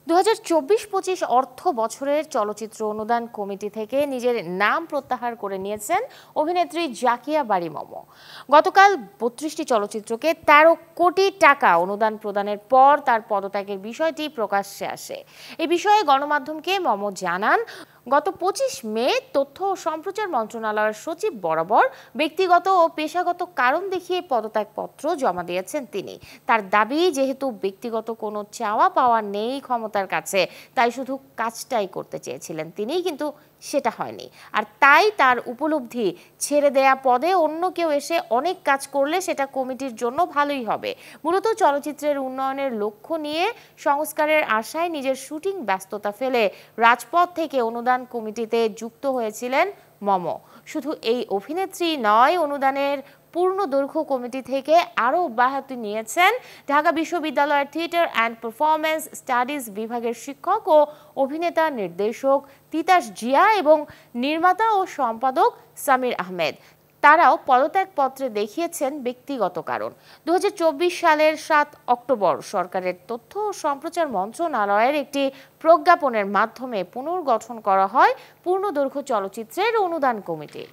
2024-25 অর্থ বছরের চলচ্চিত্র অনুদান কমিটি থেকে নিজের নাম প্রত্যাহার করে নিয়েছেন অভিনেত্রী জাকিয়া বারী মম। গতকাল 32টি চলচ্চিত্রকে 13 কোটি টাকা অনুদান প্রদানের পর তার পদত্যাগের বিষয়টি প্রকাশ্যে আসে। এই বিষয়ে গণমাধ্যমকে মম জানান, গত 25 মে তথ্য ও সম্প্রচার মন্ত্রণালয়ের সচিব বরাবর ব্যক্তিগত ও পেশাগত কারণ দেখিয়ে পদত্যাগপত্র জমা দিয়েছেন তিনি। তার দাবি, যেহেতু ব্যক্তিগত কোনো চাওয়া পাওয়া নেই ক্ষমতার কাছে, তাই শুধু কাজটাই করতে চেয়েছিলেন তিনি, কিন্তু সেটা হয়নি। আর তাই তার উপলব্ধি, ছেড়ে দেয়া পদে অন্য কেউ এসে অনেক কাজ করলে সেটা কমিটির জন্য ভালোই হবে। মূলত চলচ্চিত্রের উন্নয়নের লক্ষ্য নিয়ে সংস্কারের আশায় নিজের শুটিং ব্যস্ততা ফেলে রাজপথ থেকে অনুদান কমিটিতে যুক্ত হয়েছিলেন মম। শুধু এই অভিনেত্রী নয়, অনুদানের পূর্ণ দৈর্ঘ্য কমিটি থেকে আরও অব্যাহতি নিয়েছেন ঢাকা বিশ্ববিদ্যালয়ের থিয়েটার অ্যান্ড পারফরম্যান্স স্টাডিজ বিভাগের শিক্ষক ও অভিনেতা নির্দেশক তিতাস জিয়া এবং নির্মাতা ও সম্পাদক সামির আহমেদ। তারাও পদত্যাগপত্রে দেখিয়েছেন ব্যক্তিগত কারণ। 2024 সালের 7 অক্টোবর সরকারের তথ্য ও সম্প্রচার মন্ত্রণালয়ের একটি প্রজ্ঞাপনের মাধ্যমে পুনর্গঠন করা হয় পূর্ণদৈর্ঘ্য চলচ্চিত্রের অনুদান কমিটি।